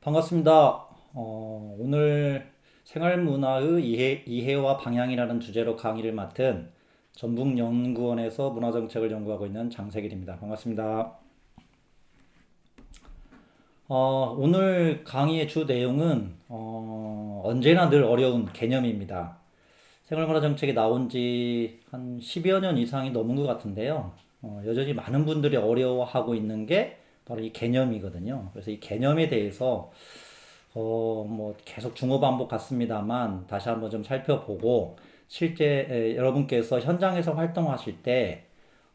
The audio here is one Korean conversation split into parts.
반갑습니다. 오늘 생활문화의 이해와 방향이라는 주제로 강의를 맡은 전북연구원에서 문화정책을 연구하고 있는 장세길입니다. 반갑습니다. 오늘 강의의 주 내용은 언제나 늘 어려운 개념입니다. 생활문화정책이 나온 지 한 10여 년 이상이 넘은 것 같은데요. 여전히 많은 분들이 어려워하고 있는 게 바로 이 개념이거든요. 그래서 이 개념에 대해서 뭐 계속 중후반복 같습니다만 다시 한번 좀 살펴보고 실제 여러분께서 현장에서 활동하실 때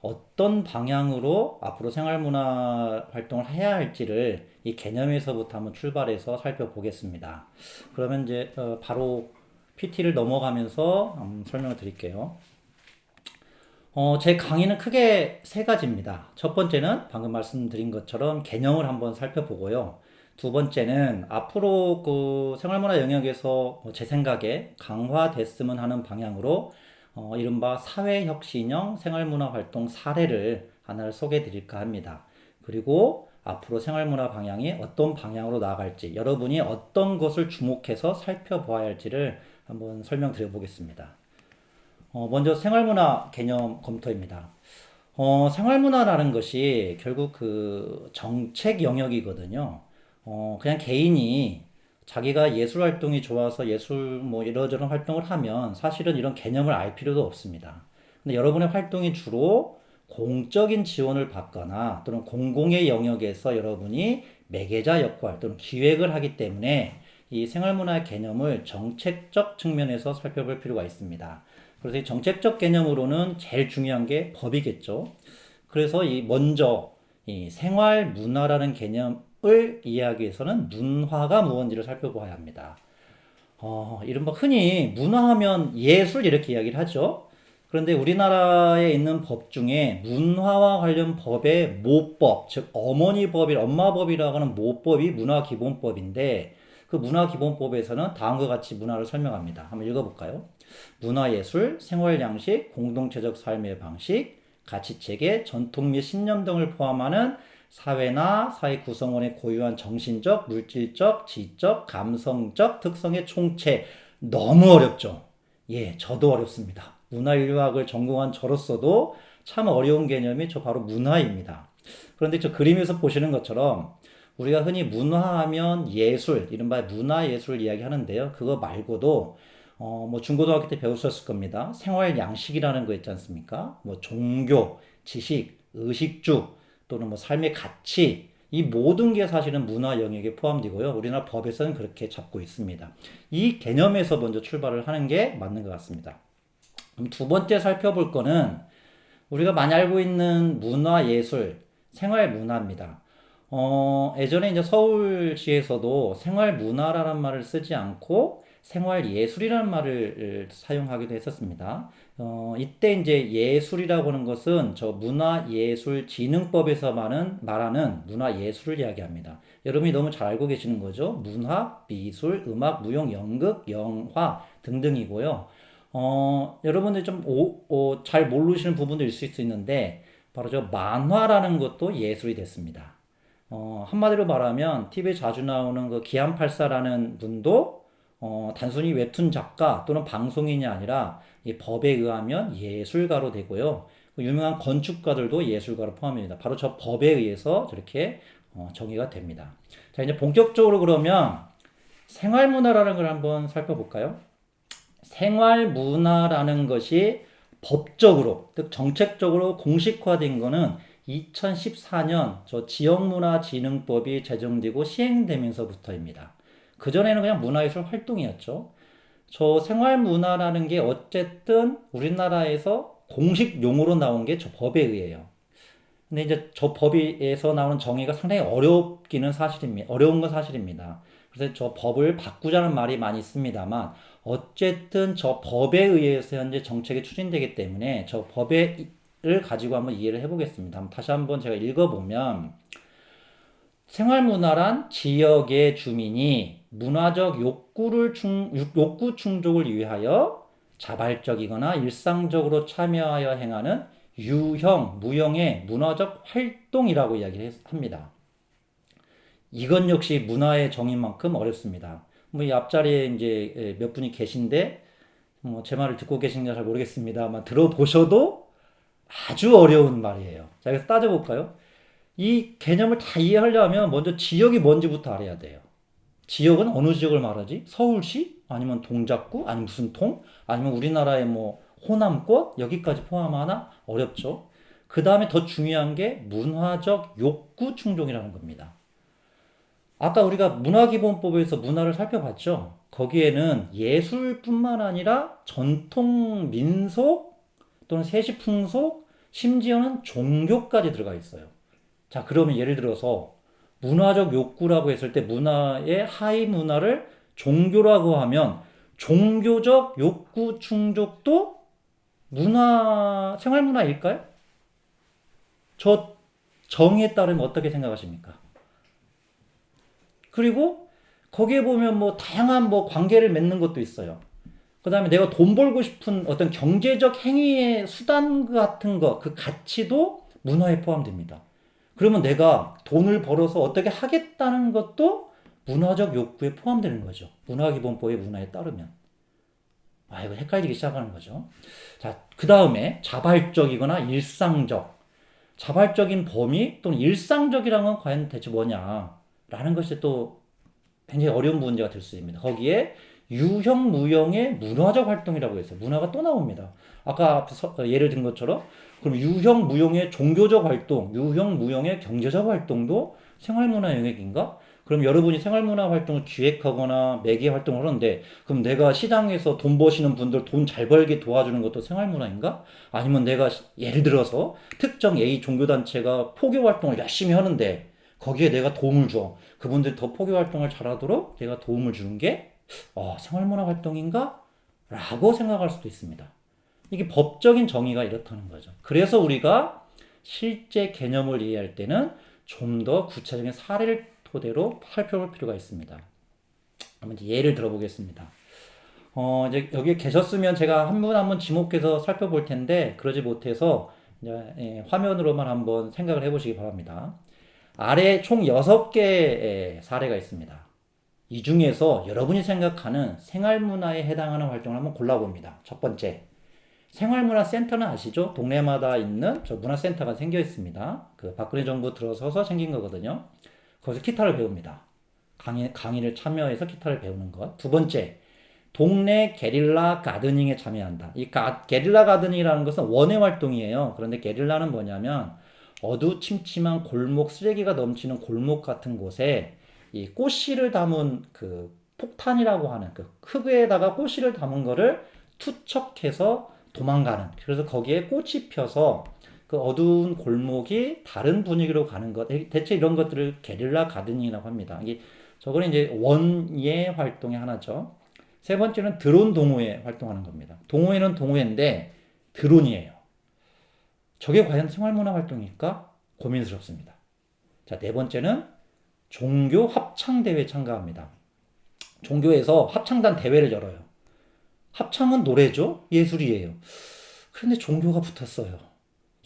어떤 방향으로 앞으로 생활문화 활동을 해야 할지를 이 개념에서부터 한번 출발해서 살펴보겠습니다. 그러면 이제 바로 PT를 넘어가면서 설명을 드릴게요. 제 강의는 크게 세 가지입니다. 첫 번째는 방금 말씀드린 것처럼 개념을 한번 살펴보고요. 두 번째는 앞으로 그 생활문화 영역에서 제 생각에 강화됐으면 하는 방향으로 이른바 사회혁신형 생활문화 활동 사례를 하나를 소개해 드릴까 합니다. 그리고 앞으로 생활문화 방향이 어떤 방향으로 나아갈지 여러분이 어떤 것을 주목해서 살펴보아야 할지를 한번 설명드려 보겠습니다. 먼저 생활문화 개념 검토입니다. 생활문화라는 것이 결국 그 정책 영역이거든요. 그냥 개인이 자기가 예술 활동이 좋아서 예술 뭐 이러저런 활동을 하면 사실은 이런 개념을 알 필요도 없습니다. 근데 여러분의 활동이 주로 공적인 지원을 받거나 또는 공공의 영역에서 여러분이 매개자 역할 또는 기획을 하기 때문에 이 생활문화의 개념을 정책적 측면에서 살펴볼 필요가 있습니다. 그래서 이 정책적 개념으로는 제일 중요한 게 법이겠죠. 그래서 이 먼저 이 생활 문화라는 개념을 이해하기 위해서는 문화가 무엇인지를 살펴봐야 합니다. 이른바 흔히 문화하면 예술 이렇게 이야기를 하죠. 그런데 우리나라에 있는 법 중에 문화와 관련 법의 모법, 즉 어머니법이 엄마법이라고 하는 모법이 문화기본법인데 그 문화기본법에서는 다음과 같이 문화를 설명합니다. 한번 읽어볼까요? 문화예술, 생활양식, 공동체적 삶의 방식, 가치체계, 전통 및 신념 등을 포함하는 사회나 사회 구성원의 고유한 정신적, 물질적, 지적, 감성적 특성의 총체. 너무 어렵죠? 예, 저도 어렵습니다. 문화인류학을 전공한 저로서도 참 어려운 개념이 저 바로 문화입니다. 그런데 저 그림에서 보시는 것처럼 우리가 흔히 문화하면 예술, 이른바 문화예술 이야기 하는데요. 그거 말고도 뭐 중고등학교 때 배우셨을 겁니다. 생활 양식이라는 거 있지 않습니까? 뭐 종교, 지식, 의식주 또는 뭐 삶의 가치 이 모든 게 사실은 문화 영역에 포함되고요. 우리나라 법에서는 그렇게 잡고 있습니다. 이 개념에서 먼저 출발을 하는 게 맞는 것 같습니다. 그럼 두 번째 살펴볼 거는 우리가 많이 알고 있는 문화예술, 생활문화입니다. 예전에 이제 서울시에서도 생활문화라는 말을 쓰지 않고 생활예술이라는 말을 사용하기도 했었습니다. 이때 이제 예술이라고 하는 것은 저 문화예술진흥법에서 말하는 문화예술을 이야기합니다. 여러분이 너무 잘 알고 계시는 거죠. 문화, 미술, 음악, 무용, 연극, 영화 등등이고요. 여러분들이 좀 잘 모르시는 부분도 있을 수 있는데 바로 저 만화라는 것도 예술이 됐습니다. 한마디로 말하면 TV에 자주 나오는 그 기안84라는 분도 단순히 웹툰 작가 또는 방송인이 아니라 이 법에 의하면 예술가로 되고요. 그 유명한 건축가들도 예술가로 포함됩니다. 바로 저 법에 의해서 저렇게 정의가 됩니다. 자, 이제 본격적으로 그러면 생활문화라는 걸 한번 살펴볼까요? 생활문화라는 것이 법적으로, 즉 정책적으로 공식화된 거는 2014년 저 지역문화진흥법이 제정되고 시행되면서부터입니다. 그전에는 그냥 문화예술 활동이었죠. 저 생활문화라는 게 어쨌든 우리나라에서 공식 용어로 나온 게 저 법에 의해요. 근데 이제 저 법에서 나오는 정의가 상당히 어렵기는 사실입니다. 어려운 건 사실입니다. 그래서 저 법을 바꾸자는 말이 많이 있습니다만 어쨌든 저 법에 의해서 현재 정책이 추진되기 때문에 저 법을 가지고 한번 이해를 해보겠습니다. 다시 한번 제가 읽어보면 생활문화란 지역의 주민이 문화적 욕구 충족을 위하여 자발적이거나 일상적으로 참여하여 행하는 유형, 무형의 문화적 활동이라고 이야기를 합니다. 이건 역시 문화의 정의만큼 어렵습니다. 뭐 이 앞자리에 이제 몇 분이 계신데 뭐 제 말을 듣고 계신지 잘 모르겠습니다만 들어보셔도 아주 어려운 말이에요. 자, 그래서 따져볼까요? 이 개념을 다 이해하려면 먼저 지역이 뭔지부터 알아야 돼요. 지역은 어느 지역을 말하지? 서울시? 아니면 동작구? 아니면 무슨 통? 아니면 우리나라의 뭐 호남권? 여기까지 포함하나? 어렵죠. 그 다음에 더 중요한 게 문화적 욕구 충족이라는 겁니다. 아까 우리가 문화기본법에서 문화를 살펴봤죠. 거기에는 예술뿐만 아니라 전통 민속 또는 세시풍속 심지어는 종교까지 들어가 있어요. 자, 그러면 예를 들어서 문화적 욕구라고 했을 때 문화의 하위 문화를 종교라고 하면 종교적 욕구 충족도 생활 문화일까요? 저 정의에 따르면 어떻게 생각하십니까? 그리고 거기에 보면 뭐 다양한 뭐 관계를 맺는 것도 있어요. 그 다음에 내가 돈 벌고 싶은 어떤 경제적 행위의 수단 같은 거, 그 가치도 문화에 포함됩니다. 그러면 내가 돈을 벌어서 어떻게 하겠다는 것도 문화적 욕구에 포함되는 거죠. 문화기본법의 문화에 따르면. 아, 이거 헷갈리기 시작하는 거죠. 자, 그 다음에 자발적이거나 일상적. 자발적인 범위 또는 일상적이라는 건 과연 대체 뭐냐? 라는 것이 또 굉장히 어려운 문제가 될 수 있습니다. 거기에 유형, 무형의 문화적 활동이라고 해서 문화가 또 나옵니다. 아까 앞에서 예를 든 것처럼 그럼 유형, 무형의 종교적 활동, 유형, 무형의 경제적 활동도 생활문화 영역인가? 그럼 여러분이 생활문화 활동을 기획하거나 매개 활동을 하는데 그럼 내가 시장에서 돈 버시는 분들 돈 잘 벌게 도와주는 것도 생활문화인가? 아니면 내가 예를 들어서 특정 A 종교단체가 포교 활동을 열심히 하는데 거기에 내가 도움을 줘. 그분들이 더 포교 활동을 잘하도록 내가 도움을 주는 게 생활문화 활동인가? 라고 생각할 수도 있습니다. 이게 법적인 정의가 이렇다는 거죠. 그래서 우리가 실제 개념을 이해할 때는 좀 더 구체적인 사례를 토대로 살펴볼 필요가 있습니다. 한번 예를 들어보겠습니다. 이제 여기 계셨으면 제가 한 분 한 분 지목해서 살펴볼 텐데 그러지 못해서 이제 화면으로만 한번 생각을 해보시기 바랍니다. 아래 총 6개의 사례가 있습니다. 이 중에서 여러분이 생각하는 생활문화에 해당하는 활동을 한번 골라봅니다. 첫 번째, 생활문화센터는 아시죠? 동네마다 있는 저 문화센터가 생겨 있습니다. 그 박근혜 정부 들어서서 생긴 거거든요. 거기서 기타를 배웁니다. 강의를 참여해서 기타를 배우는 것. 두 번째, 동네 게릴라 가드닝에 참여한다. 게릴라 가드닝이라는 것은 원예 활동이에요. 그런데 게릴라는 뭐냐면 어두침침한 골목, 쓰레기가 넘치는 골목 같은 곳에 이 꽃씨를 담은 그 폭탄이라고 하는 그 흙에다가 꽃씨를 담은 거를 투척해서 도망가는. 그래서 거기에 꽃이 펴서 그 어두운 골목이 다른 분위기로 가는 것. 대체 이런 것들을 게릴라 가드닝이라고 합니다. 저거는 이제 원예 활동의 하나죠. 세 번째는 드론 동호회 활동하는 겁니다. 동호회는 동호회인데 드론이에요. 저게 과연 생활문화 활동일까? 고민스럽습니다. 자, 네 번째는 종교 합창대회에 참가합니다. 종교에서 합창단 대회를 열어요. 합창은 노래죠? 예술이에요. 그런데 종교가 붙었어요.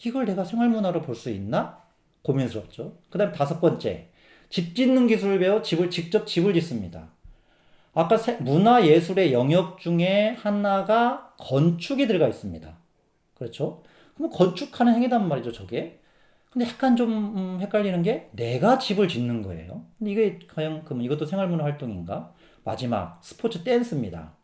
이걸 내가 생활문화로 볼 수 있나? 고민스럽죠. 그 다음에 다섯 번째, 집 짓는 기술을 배워 직접 집을 짓습니다. 아까 문화예술의 영역 중에 하나가 건축이 들어가 있습니다. 그렇죠? 그럼 건축하는 행위단 말이죠, 저게. 근데 약간 좀 헷갈리는 게 내가 집을 짓는 거예요. 근데 이게 과연 그럼 이것도 생활문화 활동인가? 마지막 스포츠 댄스입니다.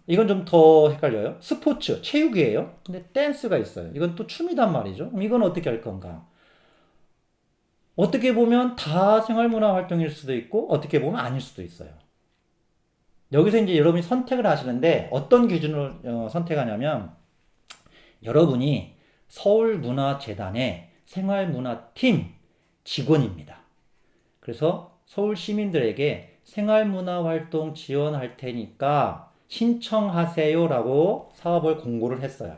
이건 좀 더 헷갈려요. 스포츠 체육이에요. 근데 댄스가 있어요. 이건 또 춤이단 말이죠. 그럼 이건 어떻게 할 건가? 어떻게 보면 다 생활문화 활동일 수도 있고 어떻게 보면 아닐 수도 있어요. 여기서 이제 여러분이 선택을 하시는데 어떤 기준으로 선택하냐면 여러분이 서울문화재단의 생활문화팀 직원입니다. 그래서 서울 시민들에게 생활문화활동 지원할 테니까 신청하세요라고 사업을 공고를 했어요.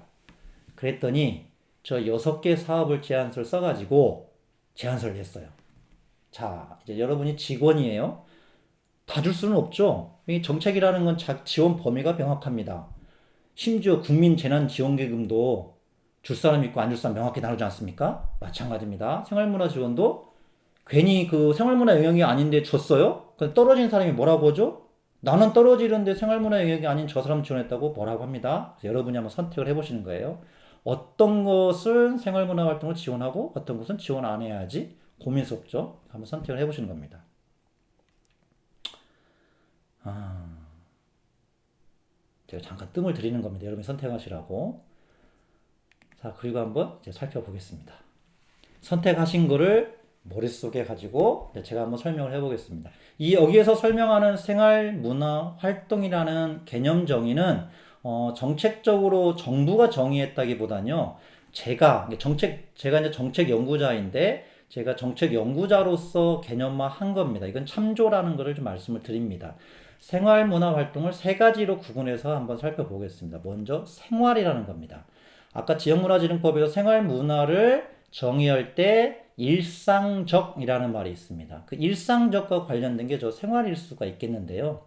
그랬더니 저 6개 사업을 제안서를 써가지고 제안서를 냈어요. 자, 이제 여러분이 직원이에요. 다 줄 수는 없죠. 이 정책이라는 건 지원 범위가 명확합니다. 심지어 국민재난지원기금도 줄 사람 있고 안 줄 사람 명확히 나누지 않습니까? 마찬가지입니다. 생활문화 지원도 괜히 그 생활문화 영역이 아닌데 줬어요? 그 떨어진 사람이 뭐라고 하죠? 나는 떨어지는데 생활문화 영역이 아닌 저 사람 지원했다고 뭐라고 합니다. 그래서 여러분이 한번 선택을 해보시는 거예요. 어떤 것은 생활문화 활동을 지원하고 어떤 것은 지원 안 해야지 고민스럽죠. 한번 선택을 해보시는 겁니다. 아, 제가 잠깐 뜸을 들이는 겁니다. 여러분이 선택하시라고. 자, 그리고 한번 이제 살펴보겠습니다. 선택하신 거를 머릿속에 가지고 제가 한번 설명을 해보겠습니다. 이 여기에서 설명하는 생활 문화 활동이라는 개념 정의는 정책적으로 정부가 정의했다기보다는요. 제가 이제 정책 연구자인데 제가 정책 연구자로서 개념화 한 겁니다. 이건 참조라는 것을 좀 말씀을 드립니다. 생활 문화 활동을 세 가지로 구분해서 한번 살펴보겠습니다. 먼저 생활이라는 겁니다. 아까 지역문화진흥법에서 생활 문화를 정의할 때 일상적이라는 말이 있습니다. 그 일상적과 관련된 게 저 생활일 수가 있겠는데요.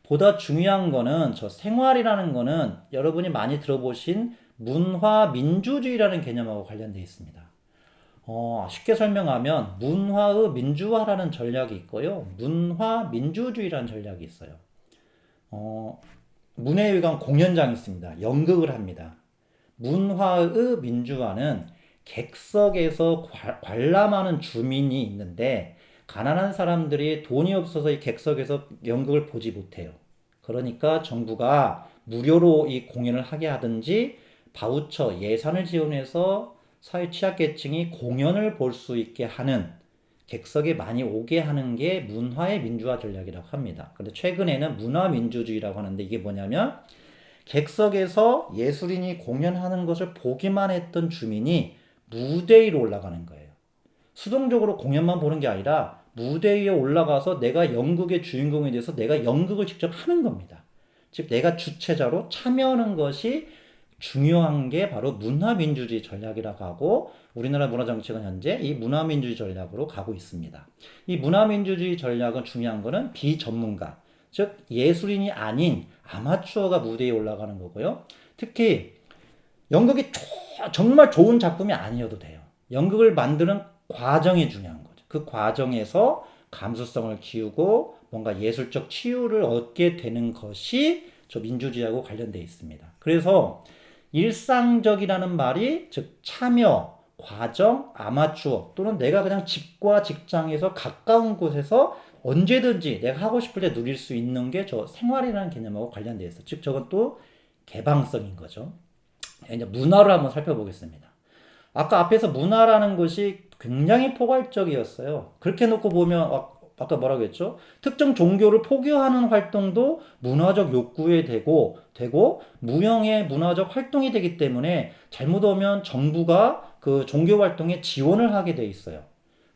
보다 중요한 거는 저 생활이라는 거는 여러분이 많이 들어보신 문화 민주주의라는 개념하고 관련되어 있습니다. 쉽게 설명하면 문화의 민주화라는 전략이 있고요. 문화 민주주의라는 전략이 있어요. 문예회관 공연장이 있습니다. 연극을 합니다. 문화의 민주화는 객석에서 관람하는 주민이 있는데 가난한 사람들이 돈이 없어서 이 객석에서 연극을 보지 못해요. 그러니까 정부가 무료로 이 공연을 하게 하든지 바우처 예산을 지원해서 사회 취약계층이 공연을 볼 수 있게 하는 객석에 많이 오게 하는 게 문화의 민주화 전략이라고 합니다. 근데 최근에는 문화민주주의라고 하는데 이게 뭐냐면 객석에서 예술인이 공연하는 것을 보기만 했던 주민이 무대 위로 올라가는 거예요. 수동적으로 공연만 보는 게 아니라 무대 위에 올라가서 내가 연극의 주인공이 돼서 내가 연극을 직접 하는 겁니다. 즉 내가 주체자로 참여하는 것이 중요한 게 바로 문화민주주의 전략이라고 하고 우리나라 문화정책은 현재 이 문화민주주의 전략으로 가고 있습니다. 이 문화민주주의 전략은 중요한 거는 비전문가, 즉 예술인이 아닌 아마추어가 무대에 올라가는 거고요. 특히 연극이 정말 좋은 작품이 아니어도 돼요. 연극을 만드는 과정이 중요한 거죠. 그 과정에서 감수성을 키우고 뭔가 예술적 치유를 얻게 되는 것이 저 민주주의하고 관련되어 있습니다. 그래서 일상적이라는 말이 즉 참여, 과정, 아마추어 또는 내가 그냥 집과 직장에서 가까운 곳에서 언제든지 내가 하고 싶을 때 누릴 수 있는 게 저 생활이라는 개념하고 관련되어 있어요. 즉 저건 또 개방성인 거죠. 이제 문화를 한번 살펴보겠습니다. 아까 앞에서 문화라는 것이 굉장히 포괄적이었어요. 그렇게 놓고 보면 아까 뭐라고 했죠? 특정 종교를 포교하는 활동도 문화적 욕구에 되고 무형의 문화적 활동이 되기 때문에 잘못 오면 정부가 그 종교 활동에 지원을 하게 돼 있어요.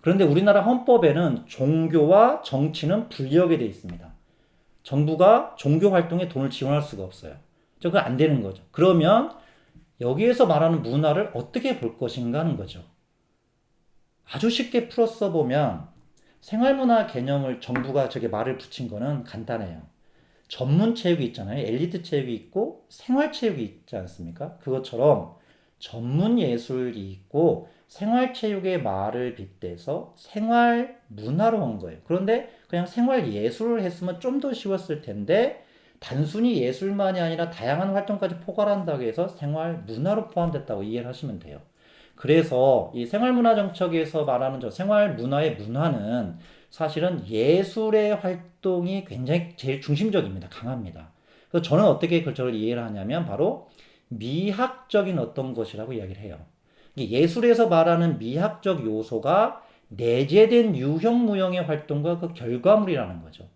그런데 우리나라 헌법에는 종교와 정치는 분리하게 돼 있습니다. 정부가 종교 활동에 돈을 지원할 수가 없어요. 그거 안 되는 거죠. 그러면 여기에서 말하는 문화를 어떻게 볼 것인가 하는 거죠. 아주 쉽게 풀어서 보면 생활문화 개념을 정부가 저게 말을 붙인 거는 간단해요. 전문 체육이 있잖아요. 엘리트 체육이 있고 생활 체육이 있지 않습니까? 그것처럼 전문 예술이 있고 생활 체육의 말을 빗대서 생활 문화로 한 거예요. 그런데 그냥 생활 예술을 했으면 좀 더 쉬웠을 텐데 단순히 예술만이 아니라 다양한 활동까지 포괄한다고 해서 생활 문화로 포함됐다고 이해를 하시면 돼요. 그래서 이 생활문화정책에서 말하는 저 생활문화의 문화는 사실은 예술의 활동이 굉장히 제일 중심적입니다. 강합니다. 그래서 저는 어떻게 그걸 이해를 하냐면 바로 미학적인 어떤 것이라고 이야기를 해요. 예술에서 말하는 미학적 요소가 내재된 유형무형의 활동과 그 결과물이라는 거죠.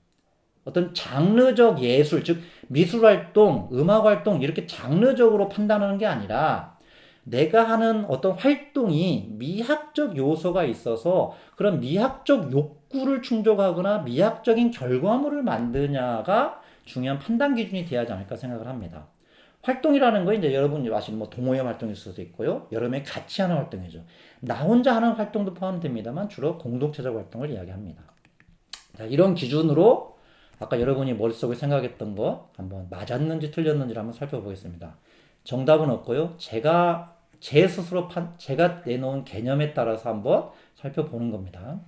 어떤 장르적 예술, 즉 미술활동, 음악활동 이렇게 장르적으로 판단하는 게 아니라 내가 하는 어떤 활동이 미학적 요소가 있어서 그런 미학적 욕구를 충족하거나 미학적인 결과물을 만드냐가 중요한 판단 기준이 돼야 하지 않을까 생각을 합니다. 활동이라는 거 이제 여러분이 아시는 뭐 동호회 활동일 수도 있고요. 여러 명이 같이 하는 활동이죠. 나 혼자 하는 활동도 포함됩니다만 주로 공동체적 활동을 이야기합니다. 자, 이런 기준으로 아까 여러분이 머릿속에 생각했던 거 한번 맞았는지 틀렸는지를 한번 살펴보겠습니다. 정답은 없고요. 제가 내놓은 개념에 따라서 한번 살펴보는 겁니다.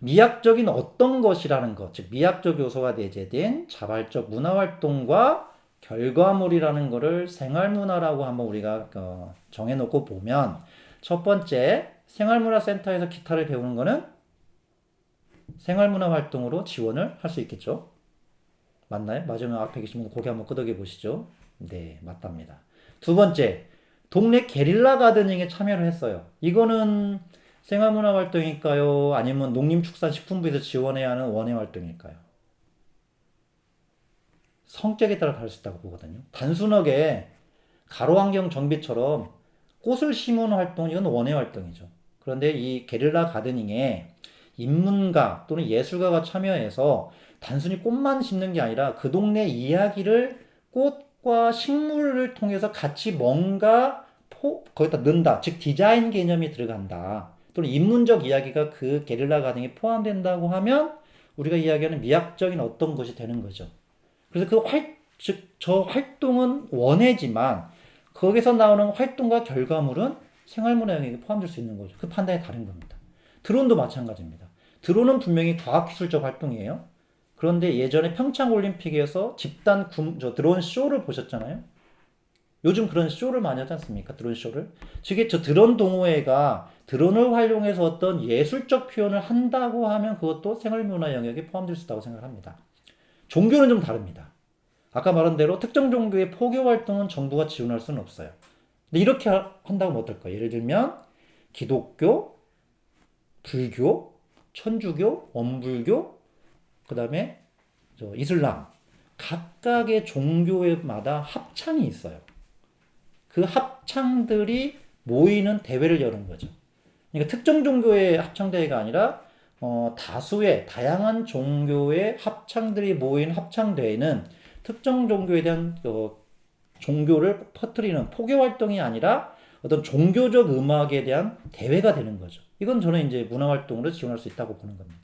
미학적인 어떤 것이라는 것, 즉 미학적 요소가 내재된 자발적 문화활동과 결과물이라는 것을 생활문화라고 한번 우리가 정해놓고 보면 첫 번째 생활문화센터에서 기타를 배우는 거는 생활문화 활동으로 지원을 할 수 있겠죠. 맞나요? 맞으면 앞에 계신 분 고개 한번 끄덕여 보시죠. 네, 맞답니다. 두 번째, 동네 게릴라 가드닝에 참여를 했어요. 이거는 생활문화 활동일까요? 아니면 농림축산식품부에서 지원해야 하는 원예 활동일까요? 성격에 따라 다를 수 있다고 보거든요. 단순하게 가로환경 정비처럼 꽃을 심는 활동, 이건 원예 활동이죠. 그런데 이 게릴라 가드닝에 인문가 또는 예술가가 참여해서 단순히 꽃만 심는 게 아니라 그 동네 이야기를 꽃과 식물을 통해서 같이 뭔가 거기다 넣는다. 즉 디자인 개념이 들어간다. 또는 인문적 이야기가 그 게릴라 가든에 포함된다고 하면 우리가 이야기하는 미학적인 어떤 것이 되는 거죠. 그래서 즉 저 활동은 원해지만 거기서 나오는 활동과 결과물은 생활문화 영역에 포함될 수 있는 거죠. 그 판단이 다른 겁니다. 드론도 마찬가지입니다. 드론은 분명히 과학기술적 활동이에요. 그런데 예전에 평창올림픽에서 집단 드론 쇼를 보셨잖아요. 요즘 그런 쇼를 많이 하지 않습니까? 드론 쇼를. 즉, 저 드론 동호회가 드론을 활용해서 어떤 예술적 표현을 한다고 하면 그것도 생활문화 영역에 포함될 수 있다고 생각합니다. 종교는 좀 다릅니다. 아까 말한 대로 특정 종교의 포교 활동은 정부가 지원할 수는 없어요. 근데 이렇게 한다고 하면 어떨까요? 예를 들면 기독교, 불교, 천주교, 원불교, 그 다음에 이슬람 각각의 종교마다 합창이 있어요. 그 합창들이 모이는 대회를 여는 거죠. 그러니까 특정 종교의 합창대회가 아니라 다수의 다양한 종교의 합창들이 모인 합창대회는 특정 종교에 대한 종교를 퍼뜨리는 포교 활동이 아니라 어떤 종교적 음악에 대한 대회가 되는 거죠. 이건 저는 이제 문화활동으로 지원할 수 있다고 보는 겁니다.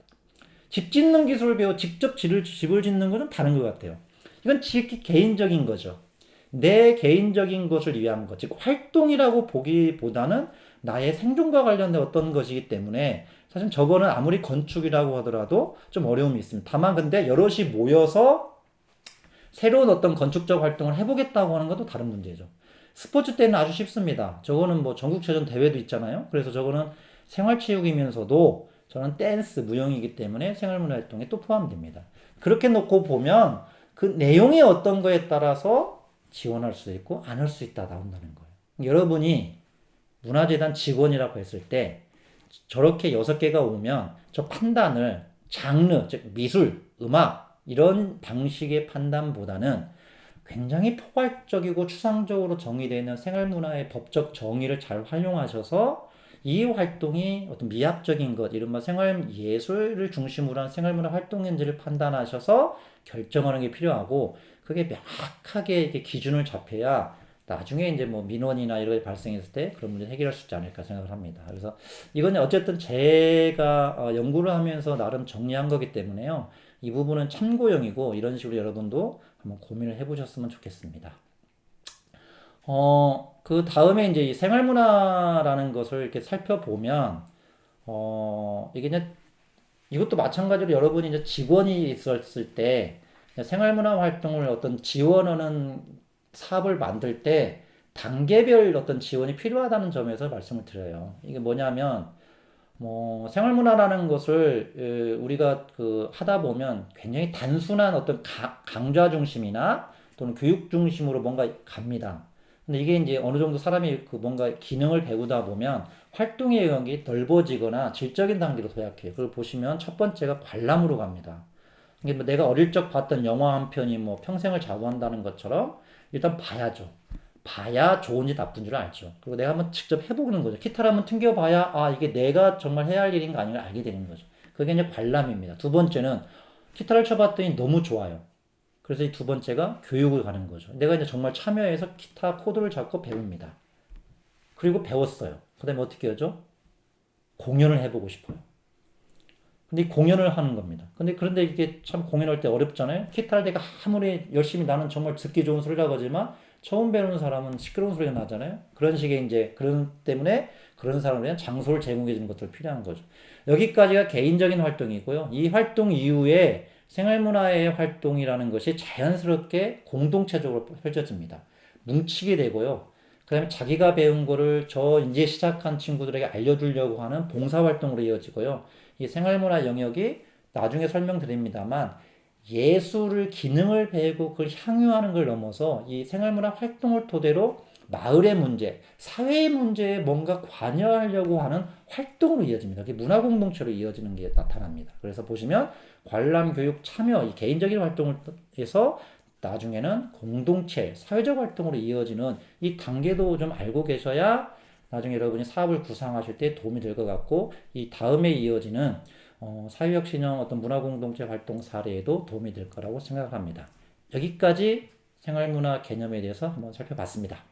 집 짓는 기술을 배워 직접 집을 짓는 것은 다른 것 같아요. 이건 지극히 개인적인 거죠. 내 개인적인 것을 위한 것, 즉 활동이라고 보기보다는 나의 생존과 관련된 어떤 것이기 때문에 사실 저거는 아무리 건축이라고 하더라도 좀 어려움이 있습니다. 다만 근데 여럿이 모여서 새로운 어떤 건축적 활동을 해보겠다고 하는 것도 다른 문제죠. 스포츠 때는 아주 쉽습니다. 저거는 뭐 전국체전 대회도 있잖아요. 그래서 저거는 생활체육이면서도 저는 댄스, 무용이기 때문에 생활문화 활동에 또 포함됩니다. 그렇게 놓고 보면 그 내용이 어떤 거에 따라서 지원할 수 있고 안 할 수 있다 나온다는 거예요. 여러분이 문화재단 직원이라고 했을 때 저렇게 6개가 오면 저 판단을 장르, 즉 미술, 음악 이런 방식의 판단보다는 굉장히 포괄적이고 추상적으로 정의되어 있는 생활문화의 법적 정의를 잘 활용하셔서 이 활동이 어떤 미학적인 것, 이른바 생활예술을 중심으로 한 생활문화 활동인지를 판단하셔서 결정하는 게 필요하고, 그게 명확하게 이렇게 기준을 잡혀야 나중에 이제 뭐 민원이나 이런 게 발생했을 때 그런 문제 해결할 수 있지 않을까 생각을 합니다. 그래서 이건 어쨌든 제가 연구를 하면서 나름 정리한 거기 때문에요. 이 부분은 참고용이고 이런 식으로 여러분도 한번 고민을 해보셨으면 좋겠습니다. 그 다음에 이제 이 생활문화라는 것을 이렇게 살펴보면, 이게 이제 이것도 마찬가지로 여러분이 이제 직원이 있었을 때 생활문화 활동을 어떤 지원하는 사업을 만들 때 단계별 어떤 지원이 필요하다는 점에서 말씀을 드려요. 이게 뭐냐면, 뭐 생활문화라는 것을 우리가 하다 보면 굉장히 단순한 어떤 강좌 중심이나 또는 교육 중심으로 뭔가 갑니다. 근데 이게 이제 어느 정도 사람이 뭔가 기능을 배우다 보면 활동의 영역이 넓어지거나 질적인 단계로 도약해요. 그걸 보시면 첫 번째가 관람으로 갑니다. 이게 뭐 내가 어릴 적 봤던 영화 한 편이 뭐 평생을 좌우한다는 것처럼 일단 봐야죠. 봐야 좋은지 나쁜지를 알죠. 그리고 내가 한번 직접 해보는 거죠. 기타를 한번 튕겨봐야 이게 내가 정말 해야 할 일인가 아닌가 알게 되는 거죠. 그게 이제 관람입니다. 두 번째는 기타를 쳐봤더니 너무 좋아요. 그래서 이 두 번째가 교육을 가는 거죠. 내가 이제 정말 참여해서 기타 코드를 잡고 배웁니다. 그리고 배웠어요. 그 다음에 어떻게 하죠? 공연을 해보고 싶어요. 근데 공연을 하는 겁니다. 그런데 이게 참 공연할 때 어렵잖아요. 기타를 내가 아무리 열심히 나는 정말 듣기 좋은 소리라고 하지만 처음 배우는 사람은 시끄러운 소리가 나잖아요. 그런 식의 이제 그런 때문에 그런 사람을 위한 장소를 제공해 주는 것들 필요한 거죠. 여기까지가 개인적인 활동이고요. 이 활동 이후에 생활문화의 활동이라는 것이 자연스럽게 공동체적으로 펼쳐집니다. 뭉치게 되고요. 그다음에 자기가 배운 거를 저 이제 시작한 친구들에게 알려주려고 하는 봉사활동으로 이어지고요. 이 생활문화 영역이 나중에 설명드립니다만 예술을 기능을 배우고 그걸 향유하는 걸 넘어서 이 생활문화 활동을 토대로 마을의 문제, 사회의 문제에 뭔가 관여하려고 하는 활동으로 이어집니다. 그게 문화 공동체로 이어지는 게 나타납니다. 그래서 보시면 관람, 교육, 참여, 이 개인적인 활동을 해서 나중에는 공동체, 사회적 활동으로 이어지는 이 단계도 좀 알고 계셔야 나중에 여러분이 사업을 구상하실 때 도움이 될 것 같고 이 다음에 이어지는 사회적 신형 어떤 문화 공동체 활동 사례에도 도움이 될 거라고 생각합니다. 여기까지 생활문화 개념에 대해서 한번 살펴봤습니다.